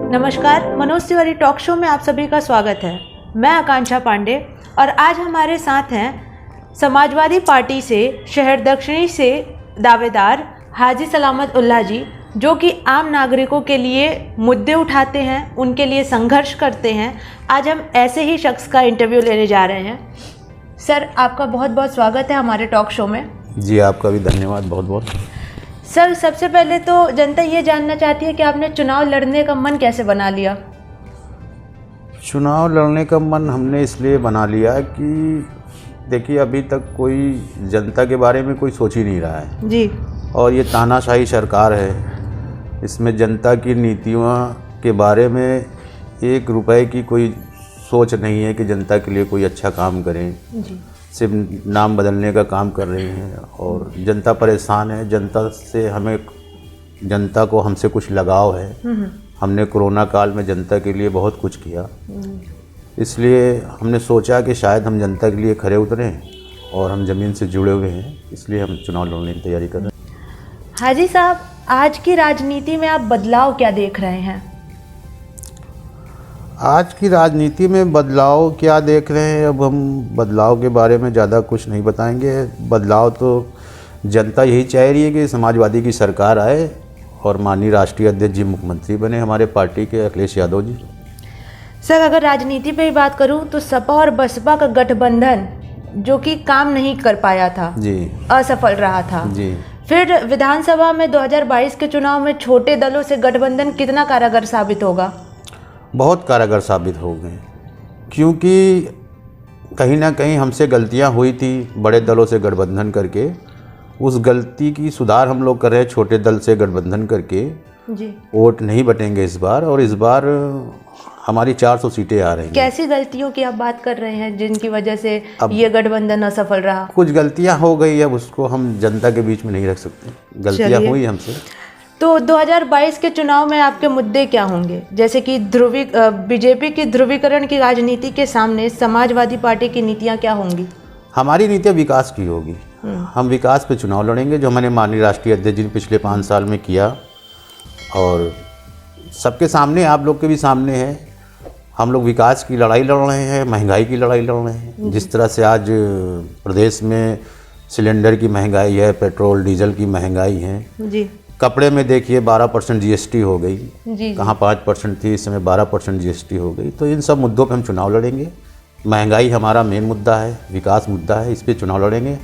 नमस्कार, Manoj Tiwari talk show में आप सभी का स्वागत है। मैं आकांक्षा पांडे और आज हमारे साथ हैं समाजवादी पार्टी से शहर दक्षिणी से दावेदार हाजी सलामत उल्लाह जी, जो कि आम नागरिकों के लिए मुद्दे उठाते हैं, उनके लिए संघर्ष करते हैं। आज हम ऐसे ही शख्स का इंटरव्यू लेने जा रहे हैं। सर, आपका बहुत बहुत स्वागत है हमारे टॉक शो में। जी, आपका भी धन्यवाद बहुत बहुत। सर, सबसे पहले तो जनता ये जानना चाहती है कि आपने चुनाव लड़ने का मन कैसे बना लिया? चुनाव लड़ने का मन हमने इसलिए बना लिया कि देखिए, अभी तक कोई जनता के बारे में कोई सोच ही नहीं रहा है जी। और ये तानाशाही सरकार है, इसमें जनता की नीतियों के बारे में 1 रुपए की कोई सोच नहीं है कि जनता के लिए कोई अच्छा काम करें। जी। सिर्फ नाम बदलने का काम कर रही हैं और जनता परेशान है। जनता को हमसे कुछ लगाव है। हमने कोरोना काल में जनता के लिए बहुत कुछ किया, इसलिए हमने सोचा कि शायद हम जनता के लिए खरे उतरें और हम ज़मीन से जुड़े हुए हैं, इसलिए हम चुनाव लड़ने की तैयारी कर रहे हैं। हाजी साहब, आज की राजनीति में आप बदलाव क्या देख रहे हैं? आज की राजनीति में बदलाव क्या देख रहे हैं, अब हम बदलाव के बारे में ज़्यादा कुछ नहीं बताएंगे। बदलाव तो जनता यही चाह रही है कि समाजवादी की सरकार आए और माननीय राष्ट्रीय अध्यक्ष जी मुख्यमंत्री बने, हमारे पार्टी के अखिलेश यादव जी। सर, अगर राजनीति पे ही बात करूं तो सपा और बसपा का गठबंधन जो कि काम नहीं कर पाया था जी, असफल रहा था जी। फिर विधानसभा में 2022 के चुनाव में छोटे दलों से गठबंधन कितना कारगर साबित होगा? बहुत कारगर साबित हो गए, क्योंकि कहीं ना कहीं हमसे गलतियां हुई थी बड़े दलों से गठबंधन करके। उस गलती की सुधार हम लोग कर रहे हैं छोटे दल से गठबंधन करके। जी। वोट नहीं बटेंगे इस बार, और इस बार हमारी 400 सीटें आ रही हैं। कैसी गलतियों की आप बात कर रहे हैं जिनकी वजह से ये गठबंधन असफल रहा? कुछ गलतियां हो गई, अब उसको हम जनता के बीच में नहीं रख सकते। गलतियां हुई हमसे। तो 2022 के चुनाव में आपके मुद्दे क्या होंगे? जैसे कि बीजेपी की ध्रुवीकरण की राजनीति के सामने समाजवादी पार्टी की नीतियां क्या होंगी? हमारी नीतियाँ विकास की होगी। हम विकास पे चुनाव लड़ेंगे, जो मैंने माननीय राष्ट्रीय अध्यक्ष जी ने पिछले 5 साल में किया और सबके सामने, आप लोग के भी सामने है। हम लोग विकास की लड़ाई लड़ रहे हैं, महंगाई की लड़ाई लड़ रहे हैं। जिस तरह से आज प्रदेश में सिलेंडर की महंगाई है, पेट्रोल डीजल की महंगाई है जी। कपड़े में देखिए 12% जीएसटी हो गई। जी। कहाँ 5% थी, इस समय 12% जीएसटी हो गई। तो इन सब मुद्दों पे हम चुनाव लड़ेंगे। महंगाई हमारा मेन मुद्दा है, विकास मुद्दा है, इस पे चुनाव लड़ेंगे।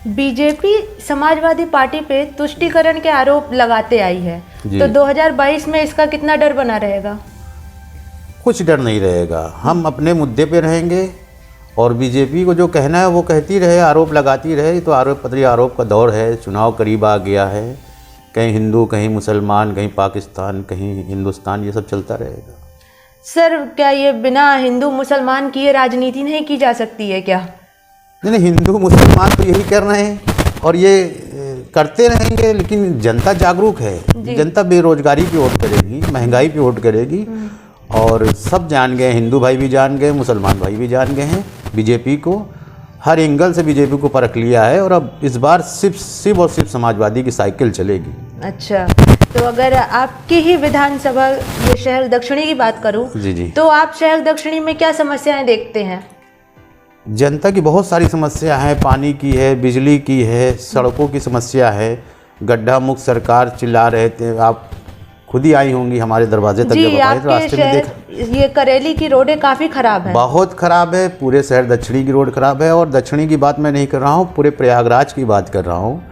बीजेपी समाजवादी पार्टी पे तुष्टीकरण के आरोप लगाते आई है, तो 2022 में इसका कितना डर बना रहेगा? कुछ डर नहीं रहेगा, हम अपने मुद्दे पे रहेंगे और बीजेपी को जो कहना है वो कहती रहे, आरोप लगाती रहे। तो आरोप का दौर है, चुनाव करीब आ गया है। कहीं हिंदू, कहीं मुसलमान, कहीं पाकिस्तान, कहीं हिंदुस्तान, ये सब चलता रहेगा। सर, क्या ये बिना हिंदू मुसलमान की ये राजनीति नहीं की जा सकती है क्या? नहीं, हिंदू मुसलमान तो यही कर रहे हैं और ये करते रहेंगे, लेकिन जनता जागरूक है। जनता बेरोजगारी पे वोट करेगी, महंगाई पे वोट करेगी और सब जान गए, हिंदू भाई भी जान गए, मुसलमान भाई भी जान गए हैं बीजेपी को। हर एंगल से बीजेपी को परख लिया है और अब इस बार सिर्फ और सिर्फ समाजवादी की साइकिल चलेगी। अच्छा, तो अगर आपकी ही विधानसभा ये शहर दक्षिणी की बात करूं, जी, तो आप शहर दक्षिणी में क्या समस्याएं देखते हैं? जनता की बहुत सारी समस्या है, पानी की है, बिजली की है, सड़कों की समस्या है। गड्ढा मुक्त सरकार चिल्ला रहे थे, आप खुद ही आई होंगी हमारे दरवाजे तक जब आए तो रास्ते में देखा, ये करेली की रोडें काफ़ी ख़राब है। बहुत ख़राब है, पूरे शहर दक्षिणी की रोड ख़राब है। और दक्षिणी की बात मैं नहीं कर रहा हूँ, पूरे प्रयागराज की बात कर रहा हूँ।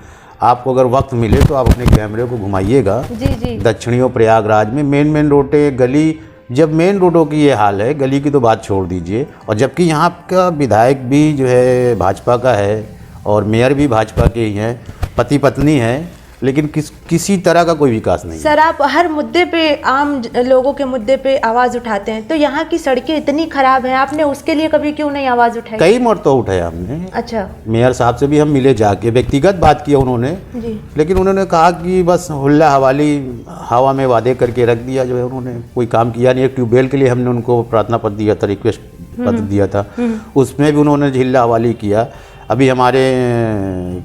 आपको अगर वक्त मिले तो आप अपने कैमरे को घुमाइएगा। जी। दक्षिणी और प्रयागराज में मेन रोडें, गली, जब मेन रोडों की ये हाल है, गली की तो बात छोड़ दीजिए। और जबकि यहाँ का विधायक भी जो है भाजपा का है और मेयर भी भाजपा के ही हैं, पति पत्नी है, लेकिन किसी तरह का कोई विकास नहीं। सर, आप हर मुद्दे पे, आम लोगों के मुद्दे पे आवाज़ उठाते हैं, तो यहाँ की सड़कें इतनी ख़राब हैं, आपने उसके लिए कभी क्यों नहीं आवाज़ उठाई? कई मरतबा उठाया हमने। अच्छा। मेयर साहब से भी हम मिले, जाके व्यक्तिगत बात किया उन्होंने जी। लेकिन उन्होंने कहा कि बस हुल्ला हवाली, हवा में वादे करके रख दिया। जो है उन्होंने कोई काम किया नहीं। एक ट्यूबवेल के लिए हमने उनको प्रार्थना पत्र दिया था, रिक्वेस्ट पत्र दिया था, उसमें भी उन्होंने हिल्ला हवाली किया। अभी हमारे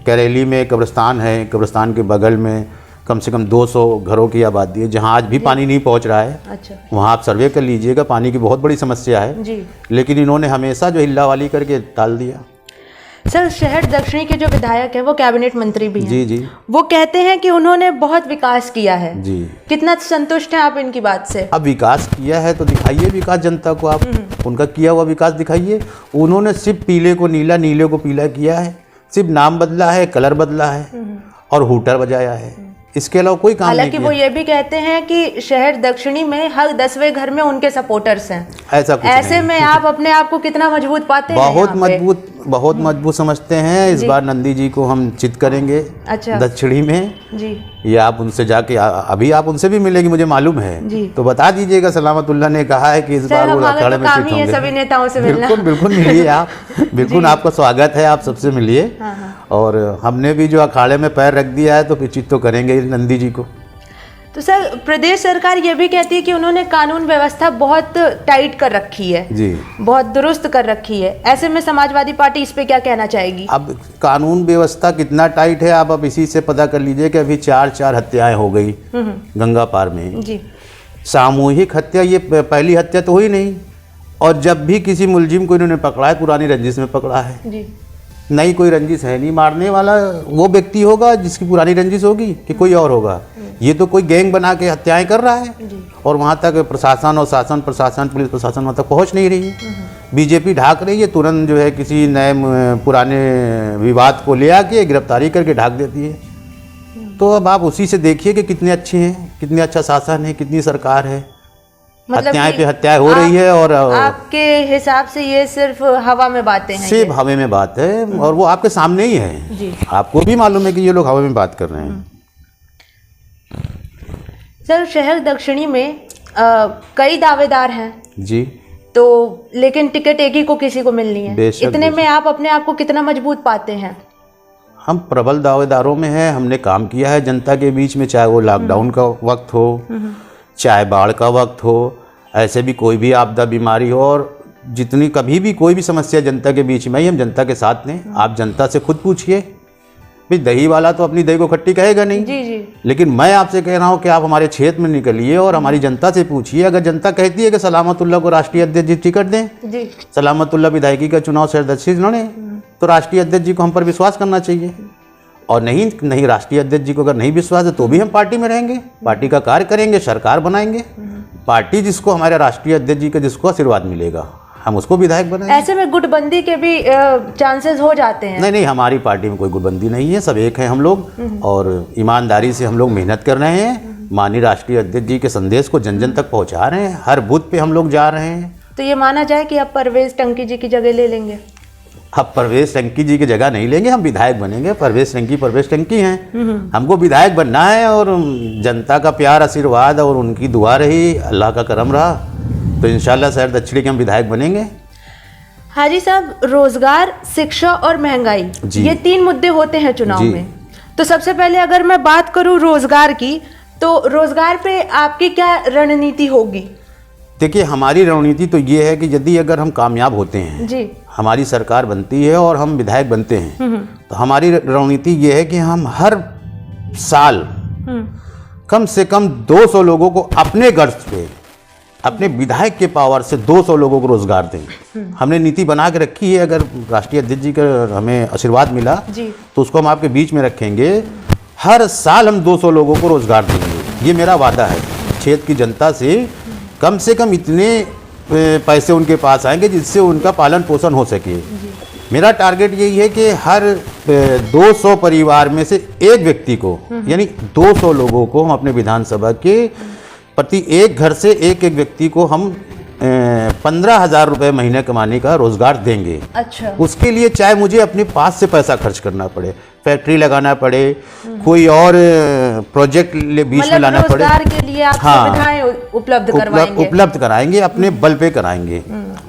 करेली में कब्रिस्तान है, कब्रिस्तान के बगल में कम से कम 200 घरों की आबादी है जहाँ आज भी पानी नहीं पहुँच रहा है। अच्छा वहाँ आप सर्वे कर लीजिएगा, पानी की बहुत बड़ी समस्या है जी। लेकिन इन्होंने हमेशा जो हिल्लावाली करके टाल दिया। सर, शहर दक्षिणी के जो विधायक हैं वो कैबिनेट मंत्री भी हैं। जी जी। वो कहते हैं कि उन्होंने बहुत विकास किया है जी। कितना संतुष्ट हैं आप इनकी बात से? अब विकास किया है तो दिखाइए विकास जनता को, आप उनका किया हुआ विकास दिखाइए। उन्होंने सिर्फ पीले को नीला, नीले को पीला किया है, सिर्फ नाम बदला है, कलर बदला है और हूटर बजाया है, इसके अलावा कोई काम नहीं हालांकि किया। वो ये भी कहते हैं कि शहर दक्षिणी में हर 10वें घर में उनके सपोर्टर्स हैं। ऐसा कुछ ऐसे नहीं। में आप अपने आप को कितना मजबूत पाते हैं? बहुत यहाँ पे? मजबूत, बहुत मजबूत समझते हैं। इस बार नंदी जी को हम चित करेंगे अच्छा दक्षिणी में। जी ये आप उनसे जाके अभी आप उनसे भी मिलेंगे मुझे मालूम है, जी। तो बता दीजिएगा। सलामतुल्लाह ने कहा है कि इस बार वो अखाड़े में काम चित ही है होंगे। सभी नेताओं से मिलना। बिल्कुल बिल्कुल मिलिए आप, बिल्कुल आपका स्वागत है, आप सबसे मिलिए। और हमने भी जो अखाड़े में पैर रख दिया है तो फिर चित तो करेंगे नंदी जी को। तो सर, प्रदेश सरकार ये भी कहती है कि उन्होंने कानून व्यवस्था बहुत टाइट कर रखी है जी, बहुत दुरुस्त कर रखी है। ऐसे में समाजवादी पार्टी इस पे क्या कहना चाहेगी? अब कानून व्यवस्था कितना टाइट है आप अब इसी से पता कर लीजिए कि अभी 4 हत्याएं हो गई गंगा पार में। जी। सामूहिक हत्या, ये पहली हत्या तो हुई नहीं। और जब भी किसी मुलजिम को इन्होंने पकड़ा है पुरानी रंजिश में पकड़ा है। जी। नई कोई रंजिश है नहीं, मारने वाला वो व्यक्ति होगा जिसकी पुरानी रंजिश होगी कि कोई और होगा। ये तो कोई गैंग बना के हत्याएं कर रहा है और वहाँ तक प्रशासन और शासन प्रशासन पुलिस प्रशासन वहाँ तक पहुँच नहीं रही है। बीजेपी ढाक रही है, तुरंत जो है किसी नए पुराने विवाद को ले आके गिरफ्तारी करके ढाक देती है। तो अब आप उसी से देखिए कि कितने अच्छे हैं, कितने अच्छा शासन है, कितनी सरकार है। हत्याएं पे हत्याएं हो रही है और आपके हिसाब से ये सिर्फ हवा में बातें हैं? सिर्फ हवा में बात है और वो आपके सामने ही है जी। आपको भी मालूम है कि ये लोग हवा में बात कर रहे हैं। सर, शहर दक्षिणी में कई दावेदार हैं जी, तो लेकिन टिकट एक ही को किसी को मिलनी है। बेशक, इतने में आप अपने आप को कितना मजबूत पाते हैं? हम प्रबल दावेदारों में हैं। हमने काम किया है जनता के बीच में, चाहे वो लॉकडाउन का वक्त हो, चाहे बाढ़ का वक्त हो, ऐसे भी कोई भी आपदा बीमारी हो, और जितनी कभी भी कोई भी समस्या जनता के बीच में ही हम जनता के साथ हैं। आप जनता से खुद पूछिए, भाई दही वाला तो अपनी दही को खट्टी कहेगा नहीं। जी जी। लेकिन मैं आपसे कह रहा हूँ कि आप हमारे क्षेत्र में निकलिए और हमारी जनता से पूछिए। अगर जनता कहती है कि सलामतुल्लाह को राष्ट्रीय अध्यक्ष जी टिकट दें, जी। सलामतुल्लाह विधायकी का चुनाव शहर दक्षिणी लड़े, तो राष्ट्रीय अध्यक्ष जी को हम पर विश्वास करना चाहिए। और नहीं राष्ट्रीय अध्यक्ष जी को अगर नहीं विश्वास है तो भी हम पार्टी में रहेंगे, पार्टी का कार्य करेंगे, सरकार बनाएंगे। पार्टी जिसको, हमारे राष्ट्रीय अध्यक्ष जी का जिसको आशीर्वाद मिलेगा हम उसको विधायक बनाएंगे। ऐसे में गुटबंदी के भी चांसेस हो जाते हैं? नहीं, हमारी पार्टी में कोई गुटबंदी नहीं है, सब एक हैं हम लोग और ईमानदारी से हम लोग मेहनत कर रहे हैं। माननीय राष्ट्रीय अध्यक्ष जी के संदेश को जन जन तक पहुंचा रहे हैं, हर बूथ पे हम लोग जा रहे हैं। तो ये माना जाए कि आप परवेज टंकी जी की जगह ले लेंगे? अब परवेश टंकी जी की जगह नहीं लेंगे, हम विधायक बनेंगे। परवेश टंकी हैं, हमको विधायक बनना है और जनता का प्यार आशीर्वाद और उनकी दुआ रही, अल्लाह का करम रहा तो इंशाल्लाह शहर दक्षिणी के हम विधायक बनेंगे। हाजी साहब, रोजगार, शिक्षा और महंगाई, ये 3 मुद्दे होते हैं चुनाव में। तो सबसे पहले अगर मैं बात करूं रोजगार की, तो रोजगार पे आपकी क्या रणनीति होगी? देखिए, हमारी रणनीति तो ये है कि यदि अगर हम कामयाब होते हैं जी, हमारी सरकार बनती है और हम विधायक बनते हैं, तो हमारी रणनीति ये है कि हम हर साल कम से कम 200 लोगों को अपने गर्ज पे, अपने विधायक के पावर से 200 लोगों को रोजगार दें। हमने नीति बना के रखी है। अगर राष्ट्रीय अध्यक्ष जी का हमें आशीर्वाद मिला जी, तो उसको हम आपके बीच में रखेंगे। हर साल हम 200 लोगों को रोजगार देंगे, ये मेरा वादा है। क्षेत्र की जनता से कम इतने पैसे उनके पास आएंगे जिससे उनका पालन पोषण हो सके। मेरा टारगेट यही है कि हर 200 परिवार में से एक व्यक्ति को, यानी 200 लोगों को हम अपने विधानसभा के प्रति एक घर से एक व्यक्ति को हम 15,000 रुपये महीने कमाने का रोजगार देंगे। अच्छा। उसके लिए चाहे मुझे अपने पास से पैसा खर्च करना पड़े, फैक्ट्री लगाना पड़े, कोई और प्रोजेक्ट बीच में लाना पड़े, रोजगार के लिए आप सुविधाएं उपलब्ध कराएंगे, अपने बल पे कराएंगे,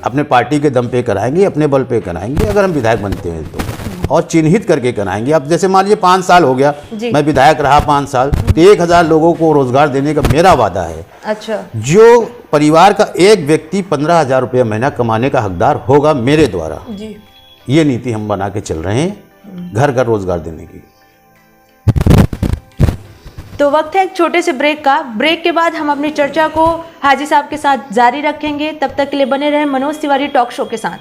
अपने पार्टी के दम पे कराएंगे, अपने बल पे कराएंगे अगर हम विधायक बनते हैं तो, और चिन्हित करके कराएंगे। अब जैसे मान लीजिए 5 साल हो गया, मैं विधायक रहा 5 साल, तो 1,000 लोगों को रोजगार देने का मेरा वादा है। अच्छा। जो परिवार का एक व्यक्ति 15,000 रुपये महीना कमाने का हकदार होगा मेरे द्वारा जी। ये नीति हम बना के चल रहे हैं, घर घर रोजगार देने की। तो वक्त है एक छोटे से ब्रेक का। ब्रेक के बाद हम अपनी चर्चा को हाजी साहब के साथ जारी रखेंगे। तब तक के लिए बने रहें मनोज तिवारी टॉक शो के साथ।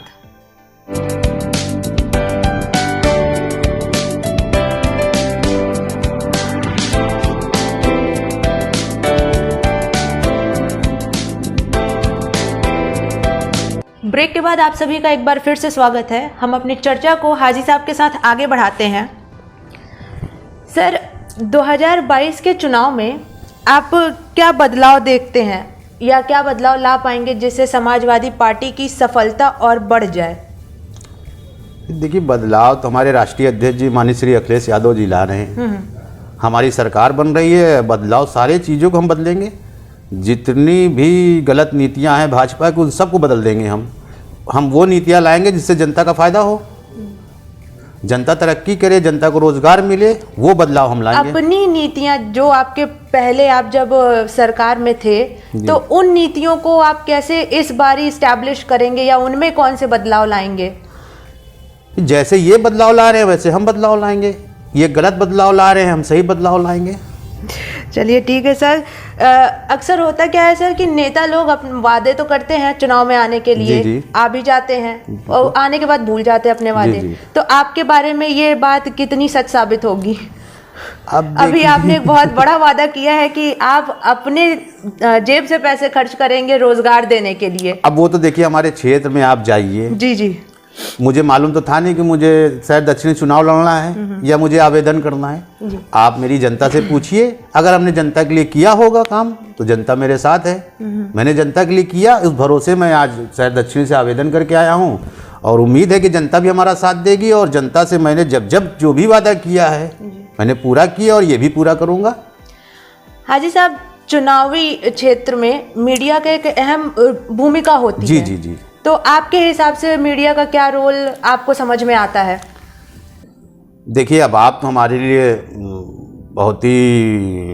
ब्रेक के बाद आप सभी का एक बार फिर से स्वागत है। हम अपनी चर्चा को हाजी साहब के साथ आगे बढ़ाते हैं। सर, 2022 के चुनाव में आप क्या बदलाव देखते हैं या क्या बदलाव ला पाएंगे जिससे समाजवादी पार्टी की सफलता और बढ़ जाए? देखिए, बदलाव तो हमारे राष्ट्रीय अध्यक्ष जी माननीय श्री अखिलेश यादव जी ला रहे हैं। हमारी सरकार बन रही है, बदलाव सारे चीज़ों को हम बदलेंगे। जितनी भी गलत नीतियां हैं भाजपा की, उन सबको बदल देंगे हम वो नीतियां लाएंगे जिससे जनता का फायदा हो, जनता तरक्की करे, जनता को रोजगार मिले, वो बदलाव हम लाएंगे। अपनी नीतियां जो आपके पहले आप जब सरकार में थे तो उन नीतियों को आप कैसे इस बार इस्टेब्लिश करेंगे या उनमें कौन से बदलाव लाएंगे? जैसे ये बदलाव ला रहे हैं वैसे हम बदलाव लाएंगे। ये गलत बदलाव ला रहे हैं, हम सही बदलाव लाएंगे। चलिए ठीक है सर। अक्सर होता क्या है सर कि नेता लोग अपने वादे तो करते हैं चुनाव में आने के लिए, जी। आ भी जाते हैं और आने के बाद भूल जाते हैं अपने वादे। जी। तो आपके बारे में ये बात कितनी सच साबित होगी? अभी देखिए, आपने एक बहुत बड़ा वादा किया है कि आप अपने जेब से पैसे खर्च करेंगे रोजगार देने के लिए। अब वो तो देखिए, हमारे क्षेत्र में आप जाइए। जी। मुझे मालूम तो था नहीं कि मुझे शायद दक्षिणी चुनाव लड़ना है या मुझे आवेदन करना है। आप मेरी जनता से पूछिए, अगर हमने जनता के लिए किया होगा काम तो जनता मेरे साथ है। मैंने जनता के लिए किया, उस भरोसे मैं आज शायद दक्षिणी से आवेदन करके आया हूँ और उम्मीद है कि जनता भी हमारा साथ देगी। और जनता से मैंने जब जो भी वादा किया है मैंने पूरा किया और ये भी पूरा करूँगा। हाजी साहब, चुनावी क्षेत्र में मीडिया का एक अहम भूमिका होती है। जी। तो आपके हिसाब से मीडिया का क्या रोल आपको समझ में आता है? देखिए, अब आप तो हमारे लिए बहुत ही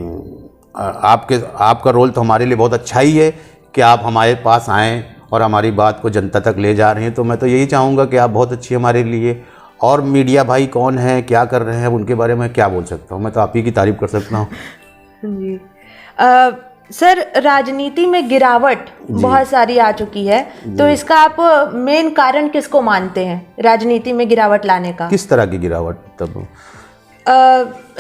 आपका रोल तो हमारे लिए बहुत अच्छा ही है कि आप हमारे पास आएँ और हमारी बात को जनता तक ले जा रहे हैं। तो मैं तो यही चाहूँगा कि आप बहुत अच्छी हमारे लिए। और मीडिया भाई कौन है, क्या कर रहे हैं, उनके बारे में क्या बोल सकता हूँ? मैं तो आप ही की तारीफ कर सकता हूँ। जी। सर, राजनीति में गिरावट बहुत सारी आ चुकी है, तो इसका आप मेन कारण किसको मानते हैं राजनीति में गिरावट लाने का? किस तरह की गिरावट? तब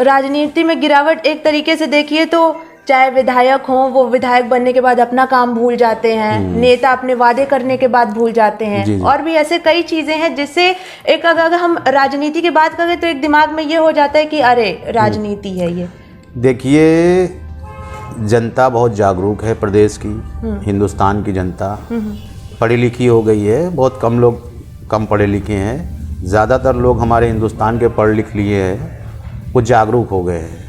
राजनीति में गिरावट एक तरीके से देखिए तो चाहे विधायक हों, वो विधायक बनने के बाद अपना काम भूल जाते हैं, नेता अपने वादे करने के बाद भूल जाते हैं। जी। और भी ऐसे कई चीजें हैं जिससे एक अगर हम राजनीति की बात करें तो एक दिमाग में ये हो जाता है कि अरे राजनीति है ये। देखिए, जनता बहुत जागरूक है प्रदेश की, हिंदुस्तान की जनता पढ़ी लिखी हो गई है। बहुत कम लोग कम पढ़े लिखे हैं, ज़्यादातर लोग हमारे हिंदुस्तान के पढ़ लिख लिए हैं, वो जागरूक हो गए हैं।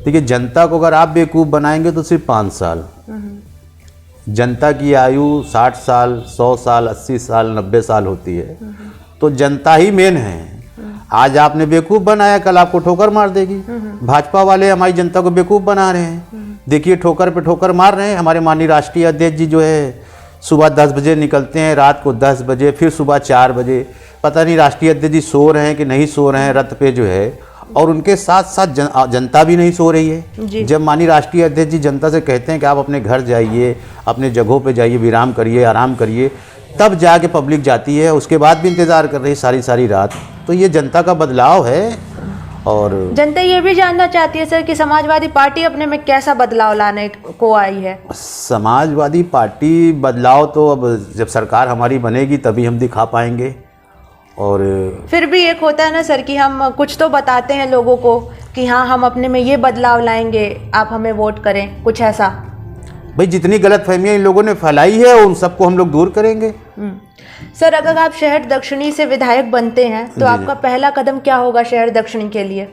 देखिए, जनता को अगर आप बेवकूफ़ बनाएंगे तो सिर्फ 5 साल, जनता की आयु 60 साल, 100 साल, 80 साल, 90 साल होती है। तो जनता ही मेन है। आज आपने बेवकूफ़ बनाया, कल आपको ठोकर मार देगी। भाजपा वाले हमारी जनता को बेवकूफ़ बना रहे हैं। देखिए, ठोकर पे ठोकर मार रहे हैं। हमारे माननीय राष्ट्रीय अध्यक्ष जी जो है सुबह 10 बजे निकलते हैं, रात को 10 बजे, फिर सुबह 4 बजे। पता नहीं राष्ट्रीय अध्यक्ष जी सो रहे हैं कि नहीं सो रहे हैं रथ पे जो है। और उनके साथ साथ जनता भी नहीं सो रही है। जब माननीय राष्ट्रीय अध्यक्ष जी जनता से कहते हैं कि आप अपने घर जाइए, अपने जगहों पे जाइए, विराम करिए, आराम करिए, तब जाके पब्लिक जाती है। उसके बाद भी इंतज़ार कर रही है सारी रात। तो ये जनता का बदलाव है। और जनता ये भी जानना चाहती है सर कि समाजवादी पार्टी अपने में कैसा बदलाव लाने को आई है? समाजवादी पार्टी बदलाव तो अब जब सरकार हमारी बनेगी तभी हम दिखा पाएंगे। और फिर भी एक होता है ना सर कि हम कुछ तो बताते हैं लोगों को कि हाँ हम अपने में ये बदलाव लाएंगे, आप हमें वोट करें, कुछ ऐसा। भाई, जितनी गलतफहमियां इन लोगों ने फैलाई है उन सबको हम लोग दूर करेंगे। सर, अगर आप शहर दक्षिणी से विधायक बनते हैं तो आपका पहला कदम क्या होगा शहर दक्षिणी के लिए?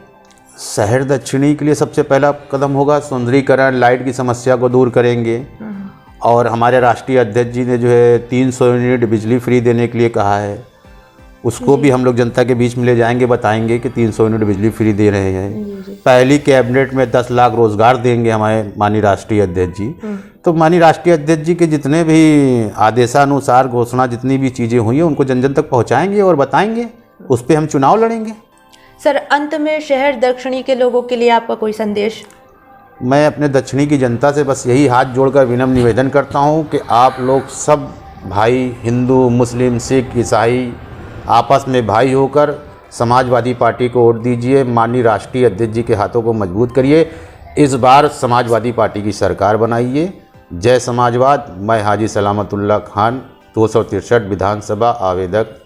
शहर दक्षिणी के लिए सबसे पहला कदम होगा सुंदरीकरण, लाइट की समस्या को दूर करेंगे। और हमारे राष्ट्रीय अध्यक्ष जी ने जो है 300 यूनिट बिजली फ्री देने के लिए कहा है, उसको भी हम लोग जनता के बीच में ले जाएंगे, बताएंगे कि 300 यूनिट बिजली फ्री दे रहे हैं। पहली कैबिनेट में 10 लाख रोजगार देंगे हमारे माननीय राष्ट्रीय अध्यक्ष जी। तो माननीय राष्ट्रीय अध्यक्ष जी के जितने भी आदेशानुसार घोषणा जितनी भी चीज़ें हुई हैं उनको जन जन तक पहुंचाएंगे और बताएंगे, उस पर हम चुनाव लड़ेंगे। सर, अंत में शहर दक्षिणी के लोगों के लिए आपका कोई संदेश? मैं अपने दक्षिणी की जनता से बस यही हाथ जोड़कर विनम्र निवेदन करता हूँ कि आप लोग सब भाई, हिंदू, मुस्लिम, सिख, ईसाई आपस में भाई होकर समाजवादी पार्टी को वोट दीजिए। माननीय राष्ट्रीय अध्यक्ष जी के हाथों को मजबूत करिए। इस बार समाजवादी पार्टी की सरकार बनाइए। जय समाजवाद। मैं हाजी सलामतुल्लाह खान, 263 विधानसभा आवेदक।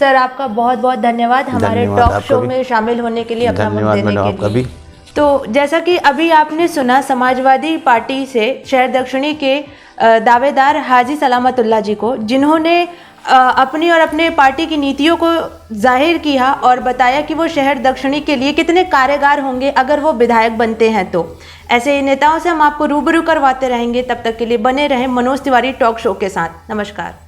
सर आपका बहुत बहुत धन्यवाद हमारे धन्यवाद टॉक शो आपका भी। में शामिल होने के लिए, अपना वक्त धन्यवाद देने मैडम, के आपका लिए। भी। तो जैसा कि अभी आपने सुना, समाजवादी पार्टी से शहर दक्षिणी के दावेदार हाजी सलामतुल्लाह जी को, जिन्होंने अपनी और अपने पार्टी की नीतियों को जाहिर किया और बताया कि वो शहर दक्षिणी के लिए कितने कारगर होंगे अगर वो विधायक बनते हैं। तो ऐसे नेताओं से हम आपको रूबरू करवाते रहेंगे। तब तक के लिए बने रहें मनोज तिवारी टॉक शो के साथ। नमस्कार।